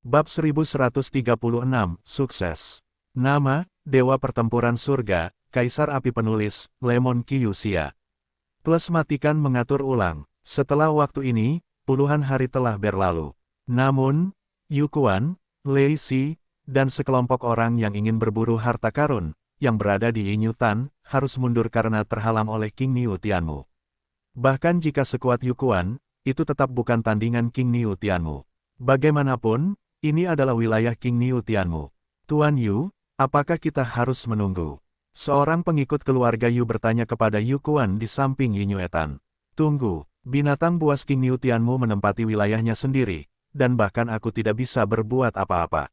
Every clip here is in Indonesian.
Bab 1136, Sukses. Nama, Dewa Pertempuran Surga, Kaisar Api Penulis, Lemon Kyusia. Plus matikan mengatur ulang. Setelah waktu ini, puluhan hari telah berlalu. Namun, Yukuan, Lei Si, dan sekelompok orang yang ingin berburu harta karun, yang berada di Yinyutan, harus mundur karena terhalang oleh King Niu Tianmu. Bahkan jika sekuat Yukuan, itu tetap bukan tandingan King Niu Tianmu. Bagaimanapun, ini adalah wilayah King Niu Tianmu. Tuan Yu, apakah kita harus menunggu? Seorang pengikut keluarga Yu bertanya kepada Yukuan di samping Yinyuetan. Tunggu, binatang buas King Niu Tianmu menempati wilayahnya sendiri, dan bahkan aku tidak bisa berbuat apa-apa.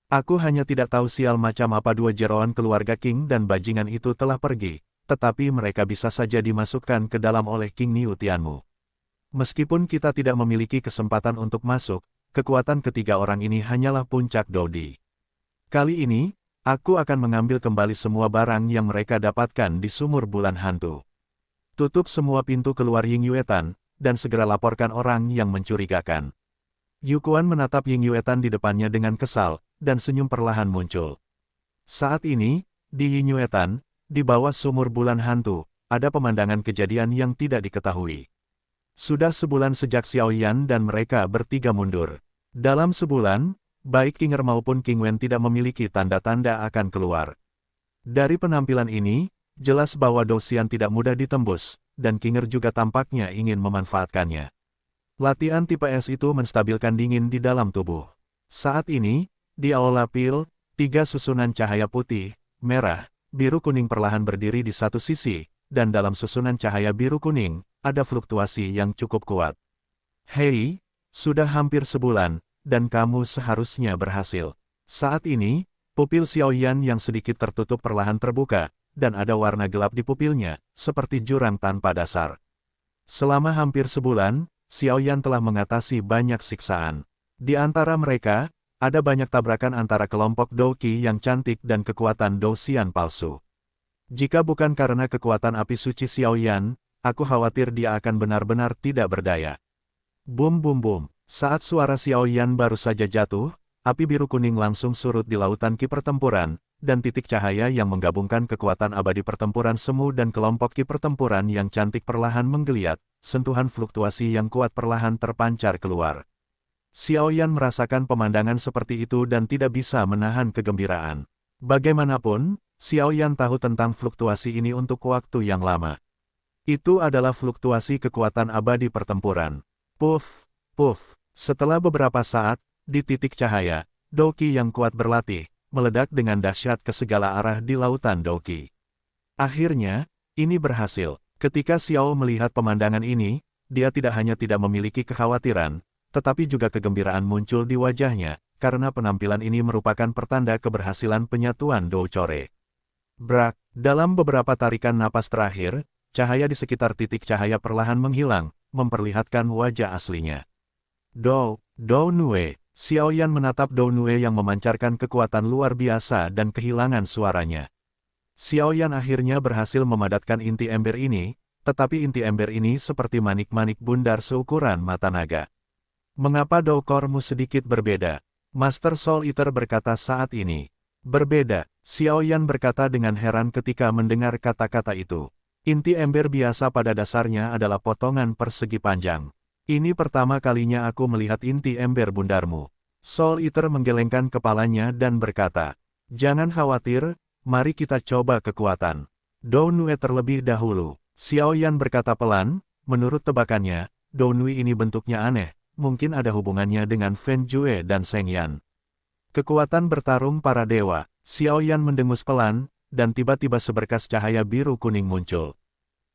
Aku hanya tidak tahu sial macam apa dua jeroan keluarga King dan bajingan itu telah pergi, tetapi mereka bisa saja dimasukkan ke dalam oleh King Niu Tianmu. Meskipun kita tidak memiliki kesempatan untuk masuk, kekuatan ketiga orang ini hanyalah puncak Dodi. Kali ini, aku akan mengambil kembali semua barang yang mereka dapatkan di sumur bulan hantu. Tutup semua pintu keluar Yinyuetan, dan segera laporkan orang yang mencurigakan. Yukuan menatap Yinyuetan di depannya dengan kesal, dan senyum perlahan muncul. Saat ini, di Yinyuetan, di bawah sumur bulan hantu, ada pemandangan kejadian yang tidak diketahui. Sudah sebulan sejak Xiaoyan dan mereka bertiga mundur. Dalam sebulan, baik King Er maupun King Wen tidak memiliki tanda-tanda akan keluar. Dari penampilan ini, jelas bahwa Dou Xian tidak mudah ditembus, dan King Er juga tampaknya ingin memanfaatkannya. Latihan tipe S itu menstabilkan dingin di dalam tubuh. Saat ini, di Aula Pil, 3 susunan cahaya putih, merah, biru kuning perlahan berdiri di satu sisi, dan dalam susunan cahaya biru kuning, ada fluktuasi yang cukup kuat. Hei, sudah hampir sebulan, dan kamu seharusnya berhasil. Saat ini, pupil Xiaoyan yang sedikit tertutup perlahan terbuka, dan ada warna gelap di pupilnya, seperti jurang tanpa dasar. Selama hampir sebulan, Xiaoyan telah mengatasi banyak siksaan. Di antara mereka, ada banyak tabrakan antara kelompok Dou Qi yang cantik dan kekuatan Dou Xian palsu. Jika bukan karena kekuatan api suci Xiaoyan, aku khawatir dia akan benar-benar tidak berdaya. Bum bum bum, saat suara Xiaoyan baru saja jatuh, api biru kuning langsung surut di lautan Qi pertempuran, dan titik cahaya yang menggabungkan kekuatan abadi pertempuran semu dan kelompok Qi pertempuran yang cantik perlahan menggeliat, sentuhan fluktuasi yang kuat perlahan terpancar keluar. Xiaoyan merasakan pemandangan seperti itu dan tidak bisa menahan kegembiraan. Bagaimanapun, Xiaoyan tahu tentang fluktuasi ini untuk waktu yang lama. Itu adalah fluktuasi kekuatan abadi pertempuran. Puff, puff. Setelah beberapa saat, di titik cahaya, Dou Qi yang kuat berlatih, meledak dengan dahsyat ke segala arah di lautan Dou Qi. Akhirnya, ini berhasil. Ketika Xiao melihat pemandangan ini, dia tidak hanya tidak memiliki kekhawatiran, tetapi juga kegembiraan muncul di wajahnya, karena penampilan ini merupakan pertanda keberhasilan penyatuan Dou Core. Brak, dalam beberapa tarikan napas terakhir, cahaya di sekitar titik cahaya perlahan menghilang, memperlihatkan wajah aslinya. Dou Nue. Xiaoyan menatap Dou Nue yang memancarkan kekuatan luar biasa dan kehilangan suaranya. Xiaoyan akhirnya berhasil memadatkan inti ember ini, tetapi inti ember ini seperti manik-manik bundar seukuran mata naga. Mengapa Dou Core-mu sedikit berbeda? Master Soul Eater berkata saat ini. Berbeda, Xiaoyan berkata dengan heran ketika mendengar kata-kata itu. Inti ember biasa pada dasarnya adalah potongan persegi panjang. Ini pertama kalinya aku melihat inti ember bundarmu. Soul Eater menggelengkan kepalanya dan berkata, jangan khawatir, mari kita coba kekuatan. Dou Nue terlebih dahulu. Xiaoyan berkata pelan, menurut tebakannya, Dou Nue ini bentuknya aneh, mungkin ada hubungannya dengan Fen Jue dan Seng Yan. Kekuatan bertarung para dewa. Xiaoyan mendengus pelan, dan tiba-tiba seberkas cahaya biru kuning muncul.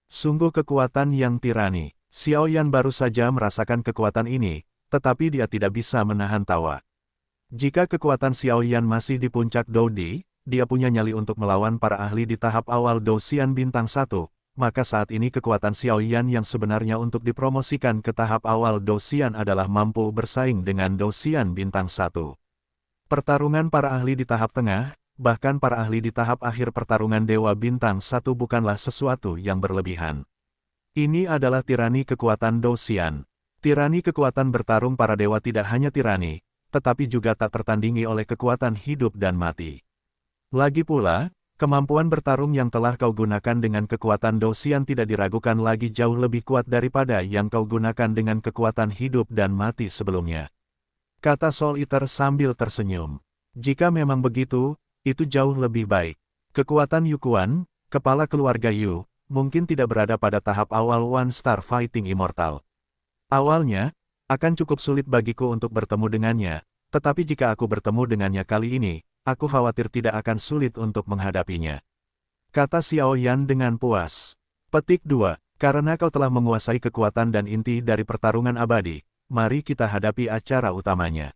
Sungguh kekuatan yang tirani. Xiaoyan baru saja merasakan kekuatan ini, tetapi dia tidak bisa menahan tawa. Jika kekuatan Xiaoyan masih di puncak Dodi, dia punya nyali untuk melawan para ahli di tahap awal Dou Xian bintang 1, maka saat ini kekuatan Xiaoyan yang sebenarnya untuk dipromosikan ke tahap awal Dou Xian adalah mampu bersaing dengan Dou Xian bintang 1. Pertarungan para ahli di tahap tengah, bahkan para ahli di tahap akhir pertarungan Dewa Bintang 1 bukanlah sesuatu yang berlebihan. Ini adalah tirani kekuatan Dou Xian. Tirani kekuatan bertarung para dewa tidak hanya tirani, tetapi juga tak tertandingi oleh kekuatan hidup dan mati. Lagi pula, kemampuan bertarung yang telah kau gunakan dengan kekuatan Dou-Xian tidak diragukan lagi jauh lebih kuat daripada yang kau gunakan dengan kekuatan hidup dan mati sebelumnya. Kata Soul Eater sambil tersenyum. Jika memang begitu, itu jauh lebih baik. Kekuatan Yu Quan, kepala keluarga Yu, mungkin tidak berada pada tahap awal One Star Fighting Immortal. Awalnya, akan cukup sulit bagiku untuk bertemu dengannya, tetapi jika aku bertemu dengannya kali ini, aku khawatir tidak akan sulit untuk menghadapinya. Kata Xiao Yan dengan puas. Petik 2. Karena kau telah menguasai kekuatan dan inti dari pertarungan abadi, mari kita hadapi acara utamanya.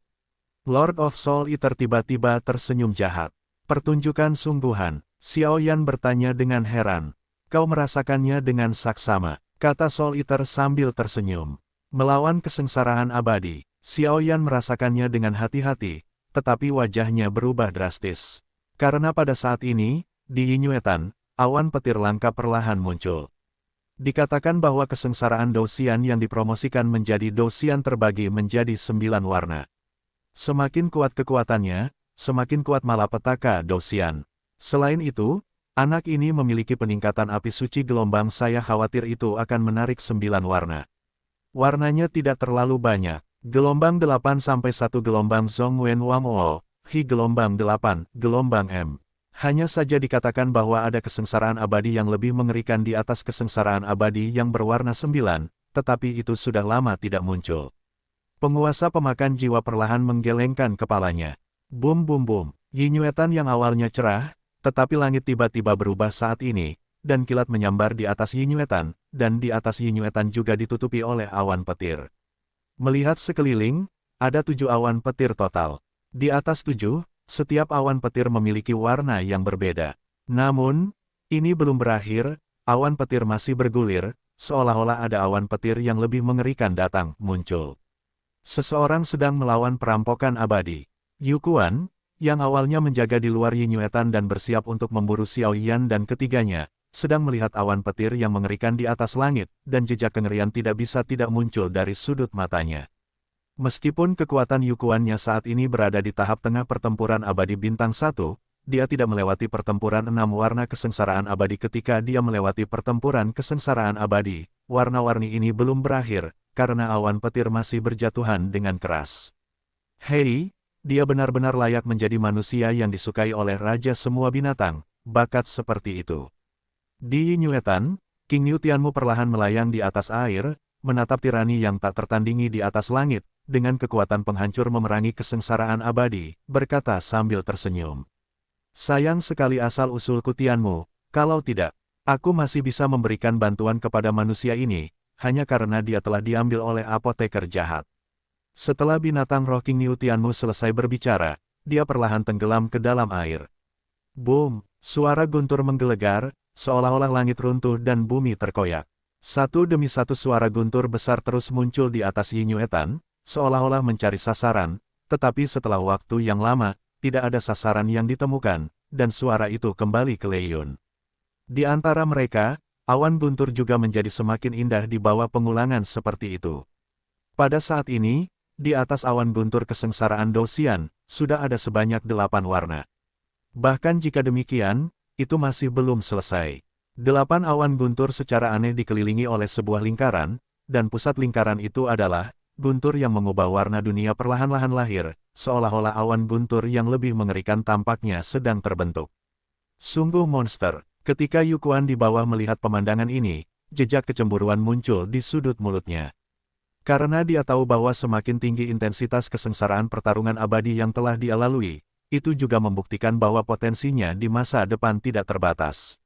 Lord of Soul Eater tiba-tiba tersenyum jahat. Pertunjukan sungguhan, Xiao Yan bertanya dengan heran. Kau merasakannya dengan saksama, kata Soul Eater sambil tersenyum. Melawan kesengsaraan abadi, Xiao Yan merasakannya dengan hati-hati, tetapi wajahnya berubah drastis. Karena pada saat ini, di Yinyuetan, awan petir langka perlahan muncul. Dikatakan bahwa kesengsaraan Dou-Xian yang dipromosikan menjadi Dou-Xian terbagi menjadi 9 warna. Semakin kuat kekuatannya, semakin kuat malapetaka Dou-Xian. Selain itu, anak ini memiliki peningkatan api suci gelombang. Saya khawatir itu akan menarik 9 warna. Warnanya tidak terlalu banyak. Gelombang 8 sampai 1 gelombang Zhong Wen Wang O, Hi gelombang 8, gelombang M. Hanya saja dikatakan bahwa ada kesengsaraan abadi yang lebih mengerikan di atas kesengsaraan abadi yang berwarna 9, tetapi itu sudah lama tidak muncul. Penguasa pemakan jiwa perlahan menggelengkan kepalanya. Bum bum bum, Yinyuetan yang awalnya cerah, tetapi langit tiba-tiba berubah saat ini, dan kilat menyambar di atas Yinyuetan, dan di atas Yinyuetan juga ditutupi oleh awan petir. Melihat sekeliling, ada 7 awan petir total. Di atas 7, setiap awan petir memiliki warna yang berbeda. Namun, ini belum berakhir, awan petir masih bergulir, seolah-olah ada awan petir yang lebih mengerikan datang, muncul. Seseorang sedang melawan perampokan abadi. Yu Quan, yang awalnya menjaga di luar Yinyuetan dan bersiap untuk memburu Xiao Yan dan ketiganya, sedang melihat awan petir yang mengerikan di atas langit, dan jejak kengerian tidak bisa tidak muncul dari sudut matanya. Meskipun kekuatan Yu Quan-nya saat ini berada di tahap tengah pertempuran abadi bintang 1, dia tidak melewati pertempuran 6 warna kesengsaraan abadi. Ketika dia melewati pertempuran kesengsaraan abadi, warna-warni ini belum berakhir, karena awan petir masih berjatuhan dengan keras. Hei, dia benar-benar layak menjadi manusia yang disukai oleh raja semua binatang, bakat seperti itu. Di Yinyuetan, King Yu Tianmu perlahan melayang di atas air, menatap tirani yang tak tertandingi di atas langit, dengan kekuatan penghancur memerangi kesengsaraan abadi, berkata sambil tersenyum. Sayang sekali asal-usulku Tianmu, kalau tidak, aku masih bisa memberikan bantuan kepada manusia ini, hanya karena dia telah diambil oleh apoteker jahat. Setelah binatang roh King Yu Tianmu selesai berbicara, dia perlahan tenggelam ke dalam air. Boom, suara guntur menggelegar, seolah-olah langit runtuh dan bumi terkoyak. Satu demi satu suara guntur besar terus muncul di atas Yinyuetan, seolah-olah mencari sasaran, tetapi setelah waktu yang lama, tidak ada sasaran yang ditemukan, dan suara itu kembali ke Leiyun. Di antara mereka, awan guntur juga menjadi semakin indah di bawah pengulangan seperti itu. Pada saat ini, di atas awan guntur kesengsaraan Dou-Xian, sudah ada sebanyak 8 warna. Bahkan jika demikian, itu masih belum selesai. 8 awan guntur secara aneh dikelilingi oleh sebuah lingkaran, dan pusat lingkaran itu adalah guntur yang mengubah warna dunia perlahan-lahan lahir, seolah-olah awan guntur yang lebih mengerikan tampaknya sedang terbentuk. Sungguh monster, ketika Yu Quan di bawah melihat pemandangan ini, jejak kecemburuan muncul di sudut mulutnya. Karena dia tahu bahwa semakin tinggi intensitas kesengsaraan pertarungan abadi yang telah dia lalui, itu juga membuktikan bahwa potensinya di masa depan tidak terbatas.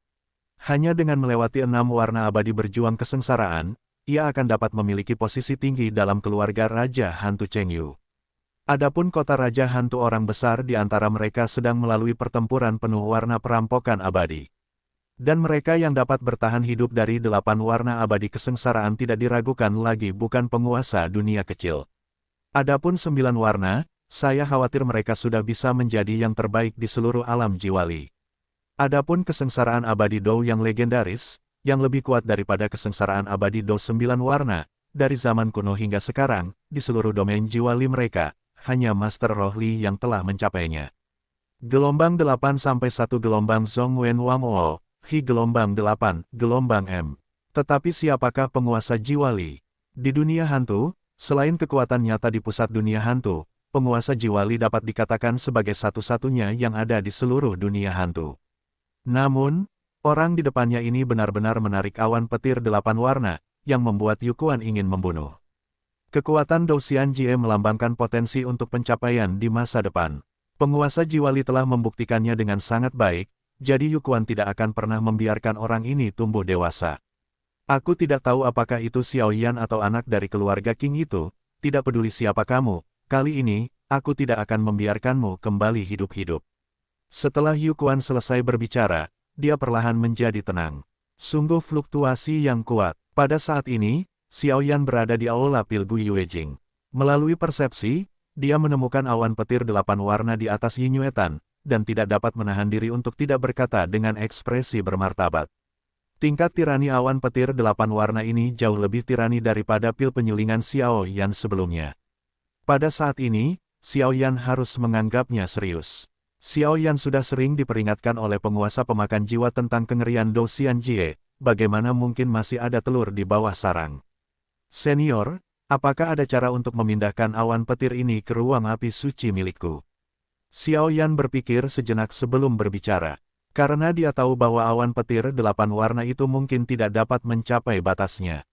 Hanya dengan melewati 6 warna abadi berjuang kesengsaraan, ia akan dapat memiliki posisi tinggi dalam keluarga Raja Hantu Chengyu. Adapun kota Raja Hantu orang besar di antara mereka sedang melalui pertempuran penuh warna perampokan abadi. Dan mereka yang dapat bertahan hidup dari 8 warna abadi kesengsaraan tidak diragukan lagi bukan penguasa dunia kecil. Adapun 9 warna, saya khawatir mereka sudah bisa menjadi yang terbaik di seluruh alam jiwali. Adapun kesengsaraan abadi Dou yang legendaris, yang lebih kuat daripada kesengsaraan abadi Dou 9 warna, dari zaman kuno hingga sekarang, di seluruh domain jiwali mereka, hanya Master Roh Li yang telah mencapainya. Gelombang 8 sampai 1 gelombang Zhongwen Wang O, Hi gelombang 8, gelombang M. Tetapi siapakah penguasa jiwa Li? Di dunia hantu, selain kekuatan nyata di pusat dunia hantu, penguasa jiwa Li dapat dikatakan sebagai satu-satunya yang ada di seluruh dunia hantu. Namun, orang di depannya ini benar-benar menarik awan petir 8 warna, yang membuat Yukuan ingin membunuh. Kekuatan Dou Xianjie melambangkan potensi untuk pencapaian di masa depan. Penguasa jiwa Li telah membuktikannya dengan sangat baik, jadi Yukuan tidak akan pernah membiarkan orang ini tumbuh dewasa. Aku tidak tahu apakah itu Xiao Yan atau anak dari keluarga King itu, tidak peduli siapa kamu, kali ini, aku tidak akan membiarkanmu kembali hidup-hidup. Setelah Yukuan selesai berbicara, dia perlahan menjadi tenang. Sungguh fluktuasi yang kuat. Pada saat ini, Xiao Yan berada di aula Pilgu Yuejing. Melalui persepsi, dia menemukan awan petir 8 warna di atas Yinyuetan, dan tidak dapat menahan diri untuk tidak berkata dengan ekspresi bermartabat. Tingkat tirani awan petir 8 warna ini jauh lebih tirani daripada pil penyulingan Xiao Yan sebelumnya. Pada saat ini, Xiao Yan harus menganggapnya serius. Xiao Yan sudah sering diperingatkan oleh penguasa pemakan jiwa tentang kengerian Dou Xianjie, bagaimana mungkin masih ada telur di bawah sarang. Senior, apakah ada cara untuk memindahkan awan petir ini ke ruang api suci milikku? Xiao Yan berpikir sejenak sebelum berbicara. Karena dia tahu bahwa awan petir 8 warna itu mungkin tidak dapat mencapai batasnya.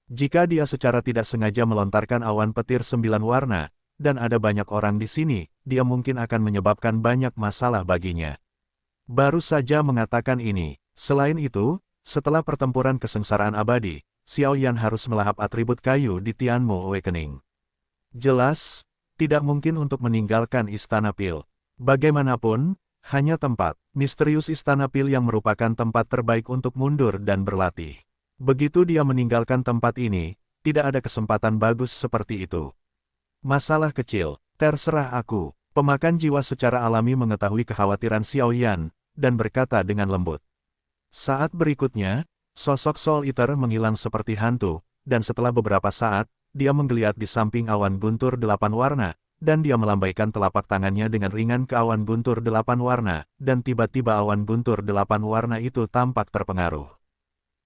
Jika dia secara tidak sengaja melontarkan awan petir 9 warna, dan ada banyak orang di sini, dia mungkin akan menyebabkan banyak masalah baginya. Baru saja mengatakan ini. Selain itu, setelah pertempuran kesengsaraan abadi, Xiao Yan harus melahap atribut kayu di Tianmu Awakening. Jelas, tidak mungkin untuk meninggalkan Istana Pil. Bagaimanapun, hanya tempat misterius Istana Pil yang merupakan tempat terbaik untuk mundur dan berlatih. Begitu dia meninggalkan tempat ini, tidak ada kesempatan bagus seperti itu. Masalah kecil, terserah aku. Pemakan jiwa secara alami mengetahui kekhawatiran Xiao Yan, dan berkata dengan lembut. Saat berikutnya, sosok Soul Eater menghilang seperti hantu, dan setelah beberapa saat, dia menggeliat di samping awan guntur 8 warna, dan dia melambaikan telapak tangannya dengan ringan ke awan guntur 8 warna, dan tiba-tiba awan guntur 8 warna itu tampak terpengaruh.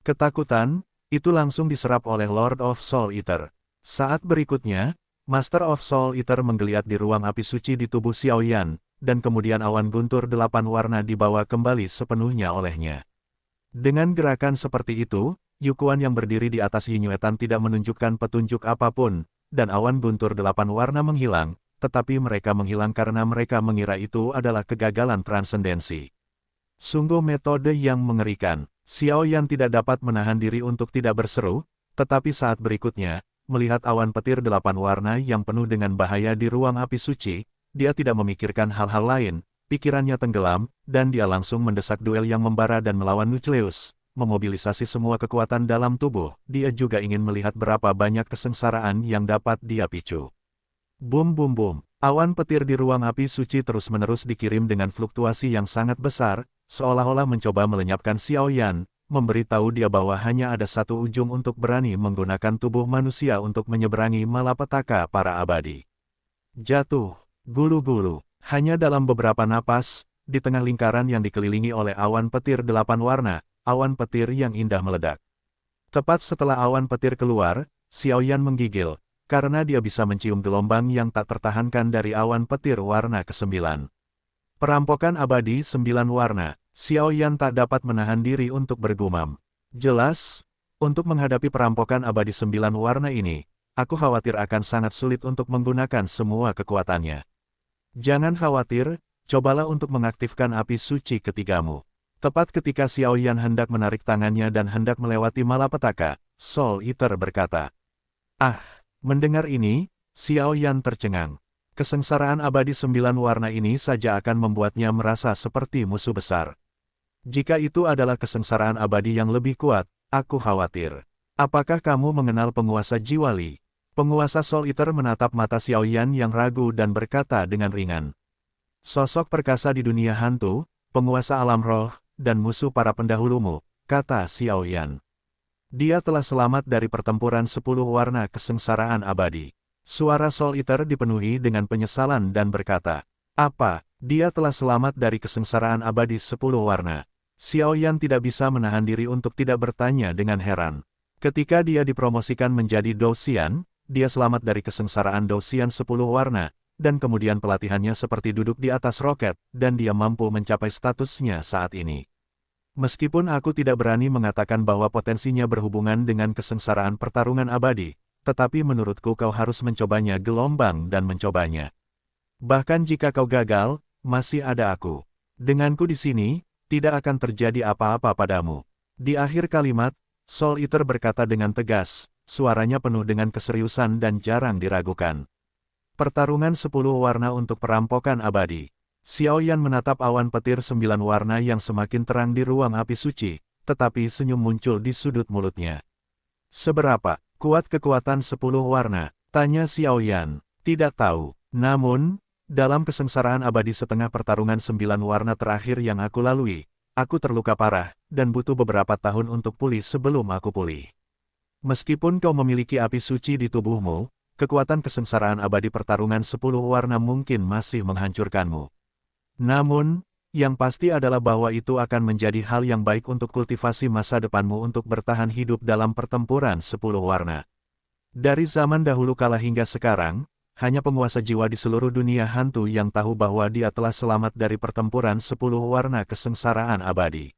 Ketakutan, itu langsung diserap oleh Lord of Soul Eater. Saat berikutnya, Master of Soul Eater menggeliat di ruang api suci di tubuh Xiao Yan, dan kemudian awan guntur 8 warna dibawa kembali sepenuhnya olehnya. Dengan gerakan seperti itu, Yukuan yang berdiri di atas Yinyuetan tidak menunjukkan petunjuk apapun, dan awan guntur 8 warna menghilang, tetapi mereka menghilang karena mereka mengira itu adalah kegagalan transendensi. Sungguh metode yang mengerikan. Xiao Yan tidak dapat menahan diri untuk tidak berseru, tetapi saat berikutnya, melihat awan petir 8 warna yang penuh dengan bahaya di ruang api suci, dia tidak memikirkan hal-hal lain. Pikirannya tenggelam, dan dia langsung mendesak duel yang membara dan melawan Nucleus, memobilisasi semua kekuatan dalam tubuh. Dia juga ingin melihat berapa banyak kesengsaraan yang dapat dia picu. Bum bum bum, awan petir di ruang api suci terus-menerus dikirim dengan fluktuasi yang sangat besar, seolah-olah mencoba melenyapkan Xiao Yan, memberitahu dia bahwa hanya ada satu ujung untuk berani menggunakan tubuh manusia untuk menyeberangi malapetaka para abadi. Jatuh, gulu-gulu. Hanya dalam beberapa napas, di tengah lingkaran yang dikelilingi oleh awan petir 8 warna, awan petir yang indah meledak. Tepat setelah awan petir keluar, Xiao Yan menggigil, karena dia bisa mencium gelombang yang tak tertahankan dari awan petir warna ke-9. Perampokan abadi 9 warna, Xiao Yan tak dapat menahan diri untuk bergumam. Jelas, untuk menghadapi perampokan abadi 9 warna ini, aku khawatir akan sangat sulit untuk menggunakan semua kekuatannya. Jangan khawatir, cobalah untuk mengaktifkan api suci ketigamu. Tepat ketika Xiao Yan hendak menarik tangannya dan hendak melewati malapetaka, Soul Eater berkata. Mendengar ini, Xiao Yan tercengang. Kesengsaraan abadi 9 warna ini saja akan membuatnya merasa seperti musuh besar. Jika itu adalah kesengsaraan abadi yang lebih kuat, aku khawatir. Apakah kamu mengenal penguasa jiwa Li? Penguasa Soul Eater menatap mata Xiao Yan yang ragu dan berkata dengan ringan. Sosok perkasa di dunia hantu, penguasa alam roh, dan musuh para pendahulumu, kata Xiao Yan. Dia telah selamat dari pertempuran 10 warna kesengsaraan abadi. Suara Soul Eater dipenuhi dengan penyesalan dan berkata, "Apa, dia telah selamat dari kesengsaraan abadi 10 warna?" Xiao Yan tidak bisa menahan diri untuk tidak bertanya dengan heran. Ketika dia dipromosikan menjadi Douxian, dia selamat dari kesengsaraan Douxian 10 warna, dan kemudian pelatihannya seperti duduk di atas roket, dan dia mampu mencapai statusnya saat ini. Meskipun aku tidak berani mengatakan bahwa potensinya berhubungan dengan kesengsaraan pertarungan abadi, tetapi menurutku kau harus mencobanya gelombang dan mencobanya. Bahkan jika kau gagal, masih ada aku. Denganku di sini, tidak akan terjadi apa-apa padamu. Di akhir kalimat, Soul Eater berkata dengan tegas, suaranya penuh dengan keseriusan dan jarang diragukan. Pertarungan 10 warna untuk perampokan abadi. Xiao Yan menatap awan petir 9 warna yang semakin terang di ruang api suci, tetapi senyum muncul di sudut mulutnya. "Seberapa kuat kekuatan 10 warna?" tanya Xiao Yan. "Tidak tahu. Namun, dalam kesengsaraan abadi setengah pertarungan 9 warna terakhir yang aku lalui, aku terluka parah, dan butuh beberapa tahun untuk pulih sebelum aku pulih. Meskipun kau memiliki api suci di tubuhmu, kekuatan kesengsaraan abadi pertarungan 10 warna mungkin masih menghancurkanmu. Namun, yang pasti adalah bahwa itu akan menjadi hal yang baik untuk kultivasi masa depanmu untuk bertahan hidup dalam pertempuran 10 warna. Dari zaman dahulu kala hingga sekarang, hanya penguasa jiwa di seluruh dunia hantu yang tahu bahwa dia telah selamat dari pertempuran 10 warna kesengsaraan abadi.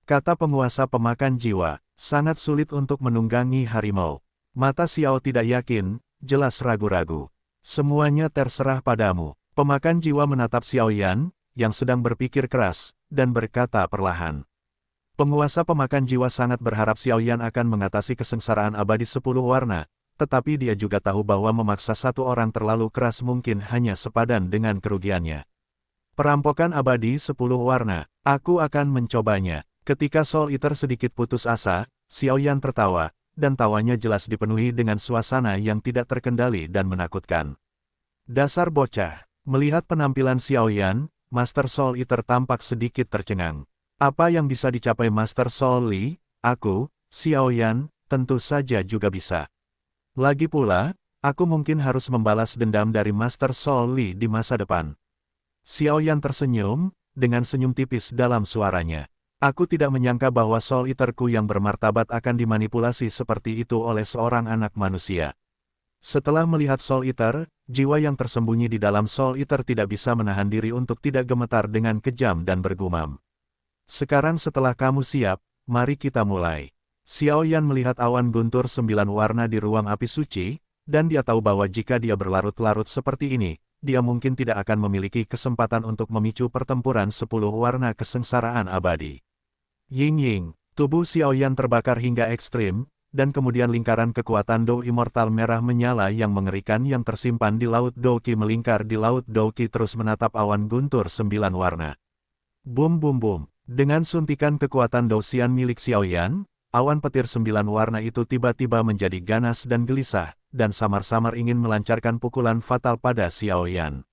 Kata penguasa pemakan jiwa, sangat sulit untuk menunggangi harimau. Mata Xiao tidak yakin, jelas ragu-ragu. Semuanya terserah padamu. Pemakan jiwa menatap Xiao Yan, yang sedang berpikir keras, dan berkata perlahan. Penguasa pemakan jiwa sangat berharap Xiao Yan akan mengatasi kesengsaraan abadi 10 warna, tetapi dia juga tahu bahwa memaksa satu orang terlalu keras mungkin hanya sepadan dengan kerugiannya. Perampokan abadi 10 warna, aku akan mencobanya. Ketika Soul Eater sedikit putus asa, Xiao Yan tertawa, dan tawanya jelas dipenuhi dengan suasana yang tidak terkendali dan menakutkan. Dasar bocah. Melihat penampilan Xiao Yan, Master Soul Eater tampak sedikit tercengang. Apa yang bisa dicapai Master Soul Li, aku, Xiao Yan, tentu saja juga bisa. Lagi pula, aku mungkin harus membalas dendam dari Master Soul Li di masa depan. Xiao Yan tersenyum, dengan senyum tipis dalam suaranya. Aku tidak menyangka bahwa Soul Eater-ku yang bermartabat akan dimanipulasi seperti itu oleh seorang anak manusia. Setelah melihat Soul Eater, jiwa yang tersembunyi di dalam Soul Eater tidak bisa menahan diri untuk tidak gemetar dengan kejam dan bergumam. Sekarang setelah kamu siap, mari kita mulai. Xiao Yan melihat awan guntur 9 warna di ruang api suci, dan dia tahu bahwa jika dia berlarut-larut seperti ini, dia mungkin tidak akan memiliki kesempatan untuk memicu pertempuran 10 warna kesengsaraan abadi. Ying-ying, tubuh Xiao Yan terbakar hingga ekstrim, dan kemudian lingkaran kekuatan Dou Immortal merah menyala yang mengerikan yang tersimpan di Laut Douqi melingkar di Laut Douqi terus menatap awan guntur 9 warna. Bum bum bum, dengan suntikan kekuatan Douxian milik Xiao Yan, awan petir 9 warna itu tiba-tiba menjadi ganas dan gelisah, dan samar-samar ingin melancarkan pukulan fatal pada Xiao Yan.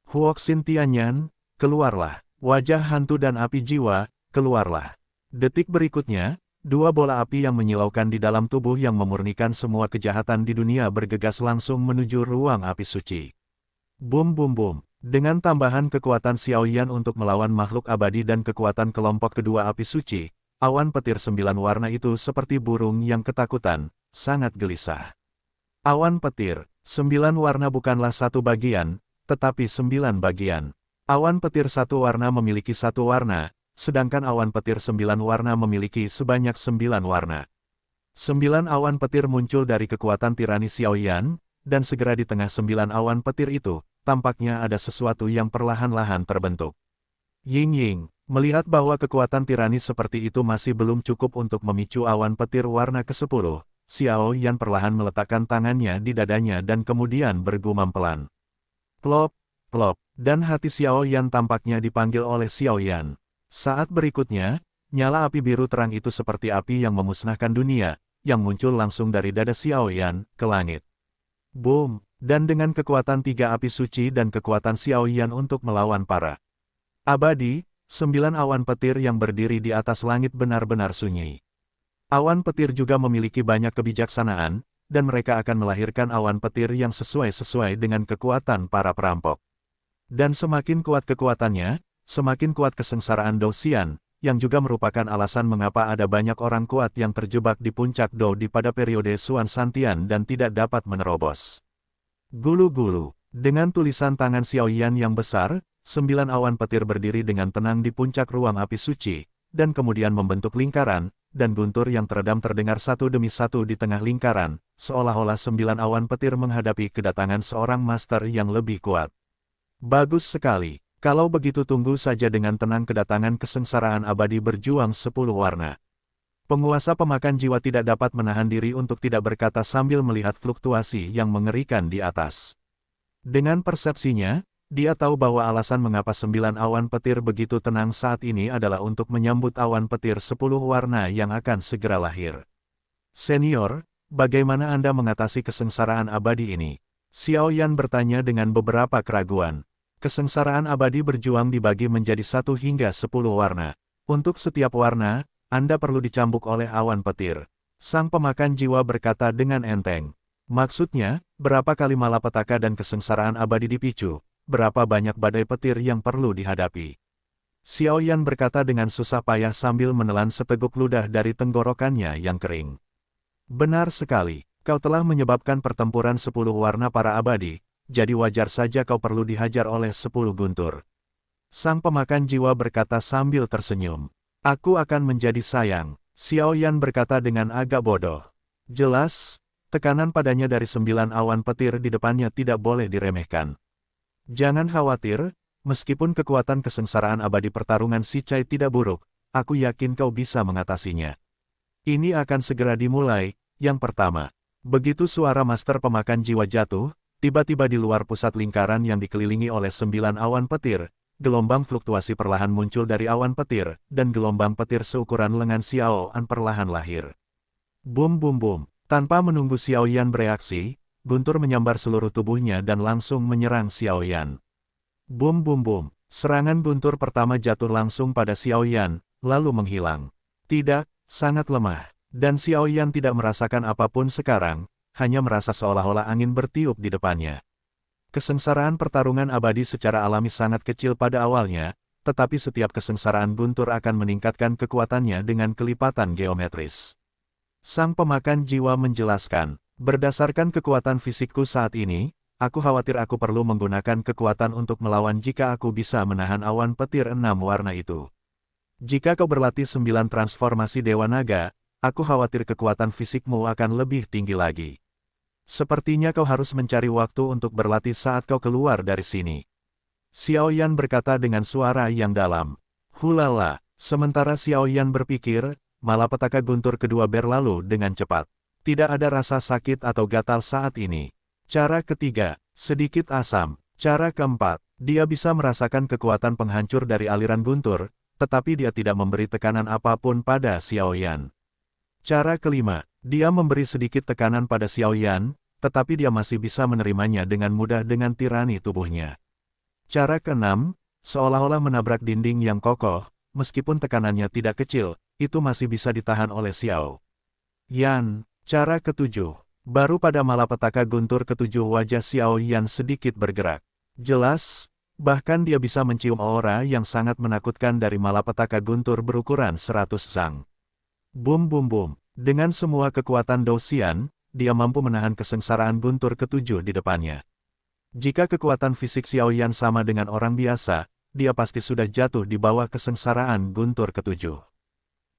Huoxin Tianyan, keluarlah, wajah hantu dan api jiwa, keluarlah. Detik berikutnya, dua bola api yang menyilaukan di dalam tubuh yang memurnikan semua kejahatan di dunia bergegas langsung menuju ruang api suci. Bum bum bum. Dengan tambahan kekuatan Xiao Yan untuk melawan makhluk abadi dan kekuatan kelompok kedua api suci, awan petir 9 warna itu seperti burung yang ketakutan, sangat gelisah. Awan petir 9 warna bukanlah satu bagian, tetapi 9 bagian. Awan petir satu warna memiliki satu warna, sedangkan awan petir 9 warna memiliki sebanyak 9 warna. 9 awan petir muncul dari kekuatan tirani Xiao Yan, dan segera di tengah 9 awan petir itu, tampaknya ada sesuatu yang perlahan-lahan terbentuk. Ying-ying, melihat bahwa kekuatan tirani seperti itu masih belum cukup untuk memicu awan petir warna ke-10, Xiao Yan perlahan meletakkan tangannya di dadanya dan kemudian bergumam pelan. Plop, plop, dan hati Xiao Yan tampaknya dipanggil oleh Xiao Yan. Saat berikutnya, nyala api biru terang itu seperti api yang memusnahkan dunia, yang muncul langsung dari dada Xiao Yan, ke langit. Boom! Dan dengan kekuatan 3 api suci dan kekuatan Xiao Yan untuk melawan para abadi, 9 awan petir yang berdiri di atas langit benar-benar sunyi. Awan petir juga memiliki banyak kebijaksanaan, dan mereka akan melahirkan awan petir yang sesuai dengan kekuatan para perampok. Dan semakin kuat kekuatannya, semakin kuat kesengsaraan Dou Xian, yang juga merupakan alasan mengapa ada banyak orang kuat yang terjebak di puncak Dou di pada periode Xuan Santian dan tidak dapat menerobos. Gulu-gulu. Dengan tulisan tangan Xiaoyan yang besar, 9 awan petir berdiri dengan tenang di puncak ruang api suci, dan kemudian membentuk lingkaran, dan guntur yang teredam terdengar satu demi satu di tengah lingkaran, seolah-olah 9 awan petir menghadapi kedatangan seorang master yang lebih kuat. Bagus sekali. Kalau begitu tunggu saja dengan tenang kedatangan kesengsaraan abadi berjuang 10 warna. Penguasa pemakan jiwa tidak dapat menahan diri untuk tidak berkata sambil melihat fluktuasi yang mengerikan di atas. Dengan persepsinya, dia tahu bahwa alasan mengapa 9 awan petir begitu tenang saat ini adalah untuk menyambut awan petir 10 warna yang akan segera lahir. Senior, bagaimana Anda mengatasi kesengsaraan abadi ini? Xiaoyan bertanya dengan beberapa keraguan. Kesengsaraan abadi berjuang dibagi menjadi 1 hingga 10 warna. Untuk setiap warna, Anda perlu dicambuk oleh awan petir. Sang pemakan jiwa berkata dengan enteng. Maksudnya, berapa kali malapetaka dan kesengsaraan abadi dipicu, berapa banyak badai petir yang perlu dihadapi. Xiaoyan berkata dengan susah payah sambil menelan seteguk ludah dari tenggorokannya yang kering. Benar sekali, kau telah menyebabkan pertempuran 10 warna para abadi, jadi wajar saja kau perlu dihajar oleh 10 guntur. Sang pemakan jiwa berkata sambil tersenyum. Aku akan menjadi sayang, Xiaoyan berkata dengan agak bodoh. Jelas, tekanan padanya dari 9 awan petir di depannya tidak boleh diremehkan. Jangan khawatir, meskipun kekuatan kesengsaraan abadi pertarungan si Cai tidak buruk, aku yakin kau bisa mengatasinya. Ini akan segera dimulai, yang pertama. Begitu suara master pemakan jiwa jatuh, tiba-tiba di luar pusat lingkaran yang dikelilingi oleh 9 awan petir, gelombang fluktuasi perlahan muncul dari awan petir, dan gelombang petir seukuran lengan Xiaoyan perlahan lahir. Bum bum bum, tanpa menunggu Xiaoyan bereaksi, guntur menyambar seluruh tubuhnya dan langsung menyerang Xiaoyan. Bum bum bum, serangan guntur pertama jatuh langsung pada Xiaoyan, lalu menghilang. Tidak, sangat lemah, dan Xiaoyan tidak merasakan apapun sekarang, hanya merasa seolah-olah angin bertiup di depannya. Kesengsaraan pertarungan abadi secara alami sangat kecil pada awalnya, tetapi setiap kesengsaraan guntur akan meningkatkan kekuatannya dengan kelipatan geometris. Sang pemakan jiwa menjelaskan, berdasarkan kekuatan fisikku saat ini, aku khawatir aku perlu menggunakan kekuatan untuk melawan jika aku bisa menahan awan petir 6 warna itu. Jika kau berlatih 9 transformasi Dewa Naga, aku khawatir kekuatan fisikmu akan lebih tinggi lagi. Sepertinya kau harus mencari waktu untuk berlatih saat kau keluar dari sini. Xiaoyan berkata dengan suara yang dalam. Hulala, sementara Xiaoyan berpikir, malapetaka guntur kedua berlalu dengan cepat. Tidak ada rasa sakit atau gatal saat ini. Cara ketiga, sedikit asam. Cara keempat, dia bisa merasakan kekuatan penghancur dari aliran guntur, tetapi dia tidak memberi tekanan apapun pada Xiaoyan. Cara kelima, dia memberi sedikit tekanan pada Xiaoyan, tetapi dia masih bisa menerimanya dengan mudah dengan tirani tubuhnya. Cara keenam, seolah-olah menabrak dinding yang kokoh, meskipun tekanannya tidak kecil, itu masih bisa ditahan oleh Xiaoyan. Cara ketujuh, baru pada malapetaka guntur ketujuh wajah Xiaoyan sedikit bergerak. Jelas, bahkan dia bisa mencium aura yang sangat menakutkan dari malapetaka guntur berukuran 100 zang. Bum bum bum. Dengan semua kekuatan Dou Xian, dia mampu menahan kesengsaraan guntur ketujuh di depannya. Jika kekuatan fisik Xiaoyan sama dengan orang biasa, dia pasti sudah jatuh di bawah kesengsaraan guntur ketujuh.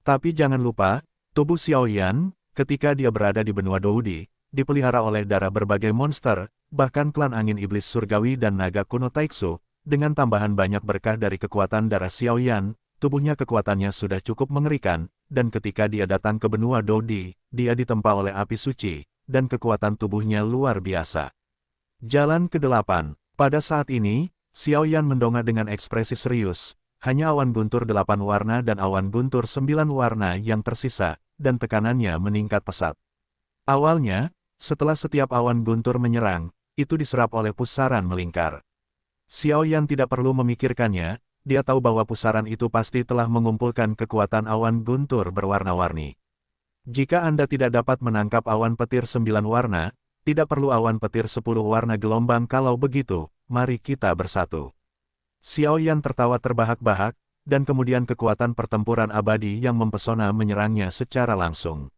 Tapi jangan lupa, tubuh Xiaoyan, ketika dia berada di benua Doudi, dipelihara oleh darah berbagai monster, bahkan klan angin iblis surgawi dan naga kuno Taixu, dengan tambahan banyak berkah dari kekuatan darah Xiaoyan, tubuhnya kekuatannya sudah cukup mengerikan, dan ketika dia datang ke benua Doudi, dia ditempa oleh api suci, dan kekuatan tubuhnya luar biasa. Jalan ke-8. Pada saat ini, Xiaoyan mendongak dengan ekspresi serius, hanya awan guntur 8 warna dan awan guntur 9 warna yang tersisa, dan tekanannya meningkat pesat. Awalnya, setelah setiap awan guntur menyerang, itu diserap oleh pusaran melingkar. Xiaoyan tidak perlu memikirkannya, dia tahu bahwa pusaran itu pasti telah mengumpulkan kekuatan awan guntur berwarna-warni. Jika Anda tidak dapat menangkap awan petir 9 warna, tidak perlu awan petir 10 warna gelombang. Kalau begitu, mari kita bersatu. Xiao Yan tertawa terbahak-bahak, dan kemudian kekuatan pertempuran abadi yang mempesona menyerangnya secara langsung.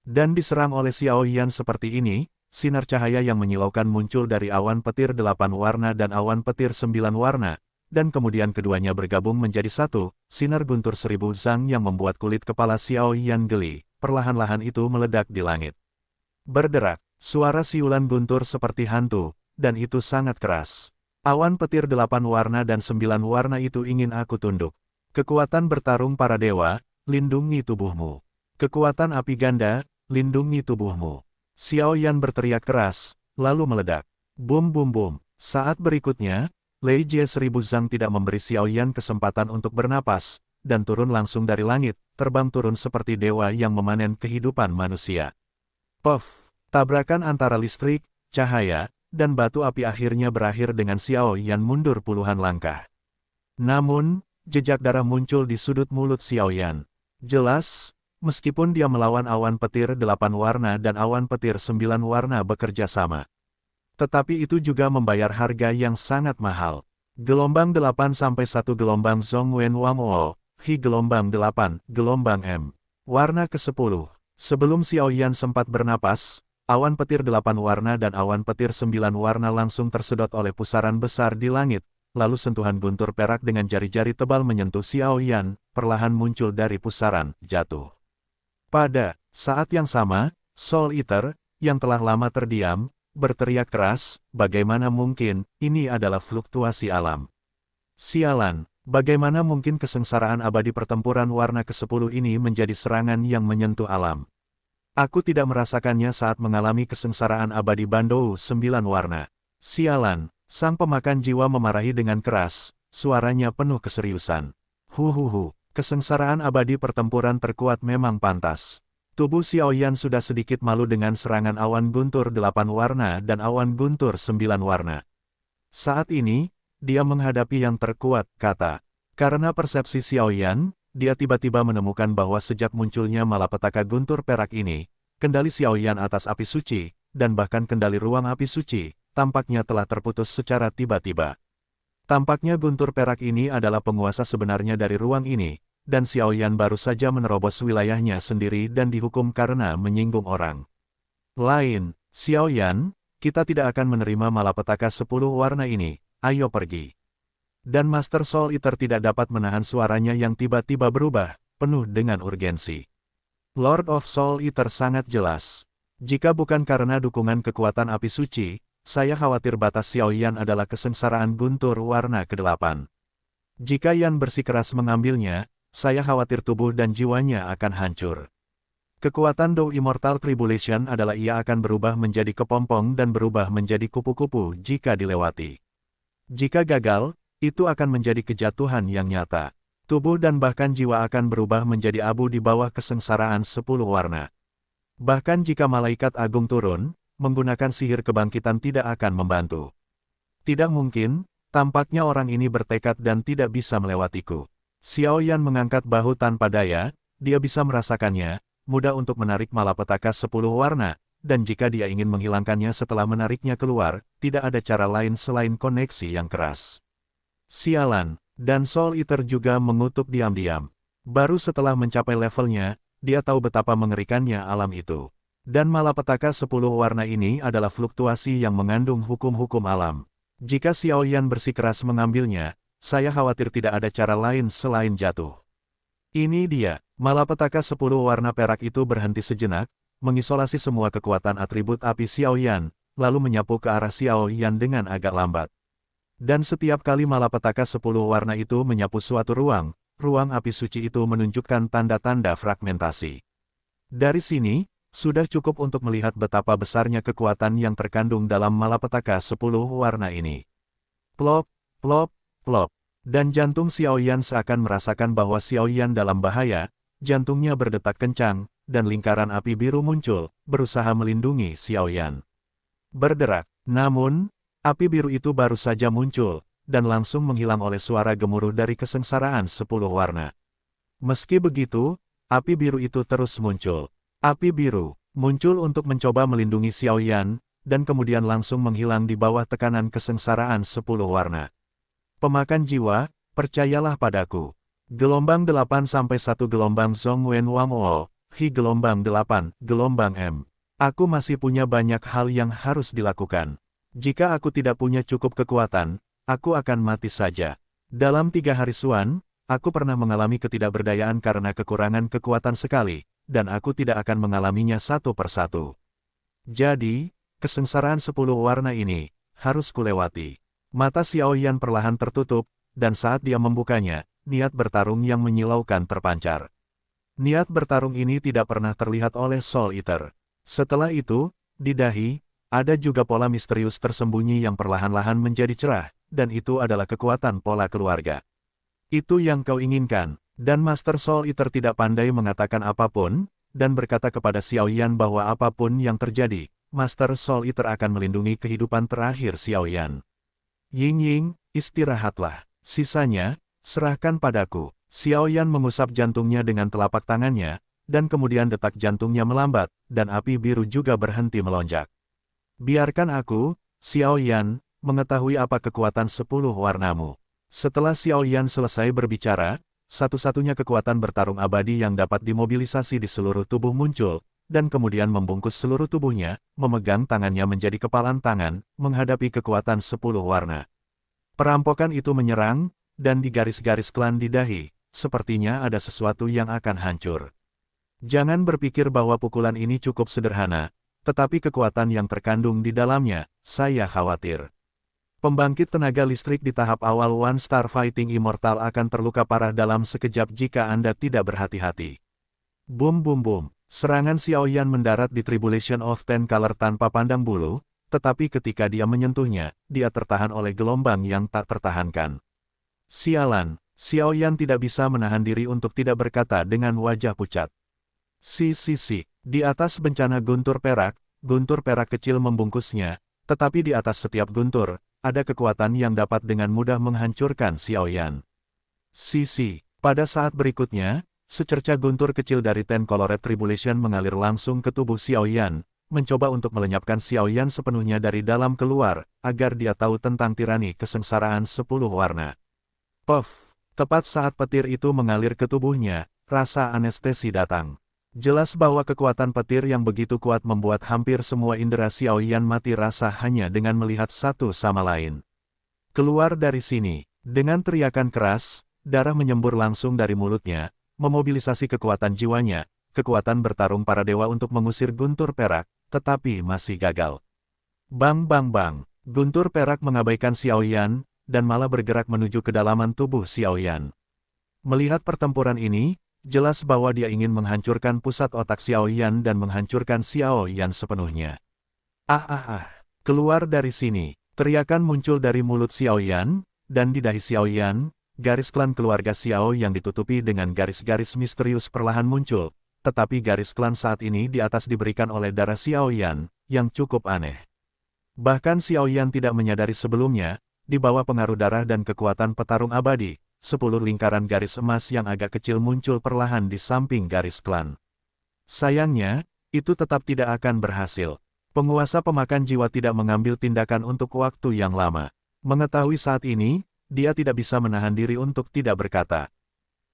Dan diserang oleh Xiao Yan seperti ini, sinar cahaya yang menyilaukan muncul dari awan petir 8 warna dan awan petir 9 warna, dan kemudian keduanya bergabung menjadi satu, sinar guntur 1000 zang yang membuat kulit kepala Xiao Yan geli, perlahan-lahan itu meledak di langit. Berderak, suara siulan guntur seperti hantu, dan itu sangat keras. Awan petir 8 warna dan 9 warna itu ingin aku tunduk. Kekuatan bertarung para dewa, lindungi tubuhmu. Kekuatan api ganda, lindungi tubuhmu. Xiao Yan berteriak keras, lalu meledak. Bum bum bum. Saat berikutnya, Lei Jie 1000 Zang tidak memberi Xiao Yan kesempatan untuk bernapas, dan turun langsung dari langit, terbang turun seperti dewa yang memanen kehidupan manusia. Puff! Tabrakan antara listrik, cahaya, dan batu api akhirnya berakhir dengan Xiao Yan mundur puluhan langkah. Namun, jejak darah muncul di sudut mulut Xiao Yan. Jelas, meskipun dia melawan awan petir 8 warna dan awan petir 9 warna bekerja sama. Tetapi itu juga membayar harga yang sangat mahal. Gelombang 8 sampai 1 gelombang Zhong Wen Wang O, Hi gelombang 8, gelombang M. Warna ke-10. Sebelum Xiao Yan sempat bernapas, awan petir 8 warna dan awan petir 9 warna langsung tersedot oleh pusaran besar di langit, lalu sentuhan guntur perak dengan jari-jari tebal menyentuh Xiao Yan, perlahan muncul dari pusaran, jatuh. Pada saat yang sama, Soul Eater, yang telah lama terdiam, berteriak keras, bagaimana mungkin, ini adalah fluktuasi alam. Sialan, bagaimana mungkin kesengsaraan abadi pertempuran warna ke-10 ini menjadi serangan yang menyentuh alam. Aku tidak merasakannya saat mengalami kesengsaraan abadi Bandou 9 warna. Sialan, sang pemakan jiwa memarahi dengan keras, suaranya penuh keseriusan. Huhuhu, kesengsaraan abadi pertempuran terkuat memang pantas. Tubuh Xiao Yan sudah sedikit malu dengan serangan awan guntur 8 warna dan awan guntur 9 warna. Saat ini, dia menghadapi yang terkuat, kata. Karena persepsi Xiao Yan, dia tiba-tiba menemukan bahwa sejak munculnya malapetaka guntur perak ini, kendali Xiao Yan atas api suci, dan bahkan kendali ruang api suci, tampaknya telah terputus secara tiba-tiba. Tampaknya guntur perak ini adalah penguasa sebenarnya dari ruang ini, dan Xiao Yan baru saja menerobos wilayahnya sendiri dan dihukum karena menyinggung orang lain. Xiao Yan, kita tidak akan menerima malapetaka 10 warna ini, ayo pergi. Dan Master Soul Eater tidak dapat menahan suaranya yang tiba-tiba berubah, penuh dengan urgensi. Lord of Soul Eater sangat jelas. Jika bukan karena dukungan kekuatan api suci, saya khawatir batas Xiao Yan adalah kesengsaraan guntur warna ke-8. Jika Yan bersikeras mengambilnya, saya khawatir tubuh dan jiwanya akan hancur. Kekuatan Dou Immortal Tribulation adalah ia akan berubah menjadi kepompong dan berubah menjadi kupu-kupu jika dilewati. Jika gagal, itu akan menjadi kejatuhan yang nyata. Tubuh dan bahkan jiwa akan berubah menjadi abu di bawah kesengsaraan 10 warna. Bahkan jika malaikat agung turun, menggunakan sihir kebangkitan tidak akan membantu. Tidak mungkin, tampaknya orang ini bertekad dan tidak bisa melewatiku. Xiao Yan mengangkat bahu tanpa daya, dia bisa merasakannya, mudah untuk menarik malapetaka 10 warna, dan jika dia ingin menghilangkannya setelah menariknya keluar, tidak ada cara lain selain koneksi yang keras. Sialan, dan Soul Eater juga mengutuk diam-diam. Baru setelah mencapai levelnya, dia tahu betapa mengerikannya alam itu. Dan malapetaka 10 warna ini adalah fluktuasi yang mengandung hukum-hukum alam. Jika Xiao Yan bersikeras mengambilnya, saya khawatir tidak ada cara lain selain jatuh. Ini dia, malapetaka 10 warna perak itu berhenti sejenak, mengisolasi semua kekuatan atribut api Xiao Yan, lalu menyapu ke arah Xiao Yan dengan agak lambat. Dan setiap kali malapetaka 10 warna itu menyapu suatu ruang, ruang api suci itu menunjukkan tanda-tanda fragmentasi. Dari sini, sudah cukup untuk melihat betapa besarnya kekuatan yang terkandung dalam malapetaka 10 warna ini. Plop, plop, plop. Dan jantung Xiao Yan seakan merasakan bahwa Xiao Yan dalam bahaya, jantungnya berdetak kencang, dan lingkaran api biru muncul, berusaha melindungi Xiao Yan. Berderak, namun, api biru itu baru saja muncul, dan langsung menghilang oleh suara gemuruh dari kesengsaraan 10 warna. Meski begitu, api biru itu terus muncul. Api biru muncul untuk mencoba melindungi Xiaoyan, dan kemudian langsung menghilang di bawah tekanan kesengsaraan 10 warna. Pemakan jiwa, percayalah padaku. Gelombang 8 sampai 1 gelombang Zhongwen Wangwo, Hi gelombang 8, gelombang M. Aku masih punya banyak hal yang harus dilakukan. Jika aku tidak punya cukup kekuatan, aku akan mati saja. Dalam 3 hari Suan, aku pernah mengalami ketidakberdayaan karena kekurangan kekuatan sekali, dan aku tidak akan mengalaminya satu persatu. Jadi, kesengsaraan 10 warna ini, harus kulewati. Mata Xiaoyan perlahan tertutup, dan saat dia membukanya, niat bertarung yang menyilaukan terpancar. Niat bertarung ini tidak pernah terlihat oleh Soul Eater. Setelah itu, di dahi, ada juga pola misterius tersembunyi yang perlahan-lahan menjadi cerah, dan itu adalah kekuatan pola keluarga. Itu yang kau inginkan, dan Master Soul Eater tidak pandai mengatakan apapun, dan berkata kepada Xiaoyan bahwa apapun yang terjadi, Master Soul Eater akan melindungi kehidupan terakhir Xiaoyan. Ying, istirahatlah. Sisanya, serahkan padaku. Xiaoyan mengusap jantungnya dengan telapak tangannya, dan kemudian detak jantungnya melambat, dan api biru juga berhenti melonjak. Biarkan aku, Xiaoyan, mengetahui apa kekuatan 10 warnamu. Setelah Xiaoyan selesai berbicara, satu-satunya kekuatan bertarung abadi yang dapat dimobilisasi di seluruh tubuh muncul, dan kemudian membungkus seluruh tubuhnya, memegang tangannya menjadi kepalan tangan, menghadapi kekuatan 10 warna. Perampokan itu menyerang, dan di garis-garis klan di dahi, sepertinya ada sesuatu yang akan hancur. Jangan berpikir bahwa pukulan ini cukup sederhana, tetapi kekuatan yang terkandung di dalamnya, saya khawatir. Pembangkit tenaga listrik di tahap awal One Star Fighting Immortal akan terluka parah dalam sekejap jika Anda tidak berhati-hati. Boom boom boom, serangan Xiaoyan mendarat di Tribulation of Ten Color tanpa pandang bulu, tetapi ketika dia menyentuhnya, dia tertahan oleh gelombang yang tak tertahankan. Sialan, Xiaoyan tidak bisa menahan diri untuk tidak berkata dengan wajah pucat. Si, di atas bencana guntur perak kecil membungkusnya, tetapi di atas setiap guntur, ada kekuatan yang dapat dengan mudah menghancurkan Xiaoyan. Pada saat berikutnya, secerca guntur kecil dari Ten Colored Tribulation mengalir langsung ke tubuh Xiaoyan, mencoba untuk melenyapkan Xiaoyan sepenuhnya dari dalam keluar, agar dia tahu tentang tirani kesengsaraan 10 warna. Puff, tepat saat petir itu mengalir ke tubuhnya, rasa anestesi datang. Jelas bahwa kekuatan petir yang begitu kuat membuat hampir semua indera Xiaoyan mati rasa hanya dengan melihat satu sama lain. Keluar dari sini, dengan teriakan keras, darah menyembur langsung dari mulutnya, memobilisasi kekuatan jiwanya, kekuatan bertarung para dewa untuk mengusir guntur perak, tetapi masih gagal. Bang bang bang, guntur perak mengabaikan Xiaoyan, dan malah bergerak menuju kedalaman tubuh Xiaoyan. Melihat pertempuran ini, jelas bahwa dia ingin menghancurkan pusat otak Xiaoyan dan menghancurkan Xiaoyan sepenuhnya. Keluar dari sini, teriakan muncul dari mulut Xiaoyan, dan di dahi Xiaoyan, garis klan keluarga Xiao yang ditutupi dengan garis-garis misterius perlahan muncul, tetapi garis klan saat ini di atas diberikan oleh darah Xiaoyan, yang cukup aneh. Bahkan Xiaoyan tidak menyadari sebelumnya, di bawah pengaruh darah dan kekuatan petarung abadi, 10 lingkaran garis emas yang agak kecil muncul perlahan di samping garis klan. Sayangnya, itu tetap tidak akan berhasil. Penguasa pemakan jiwa tidak mengambil tindakan untuk waktu yang lama. Mengetahui saat ini, dia tidak bisa menahan diri untuk tidak berkata.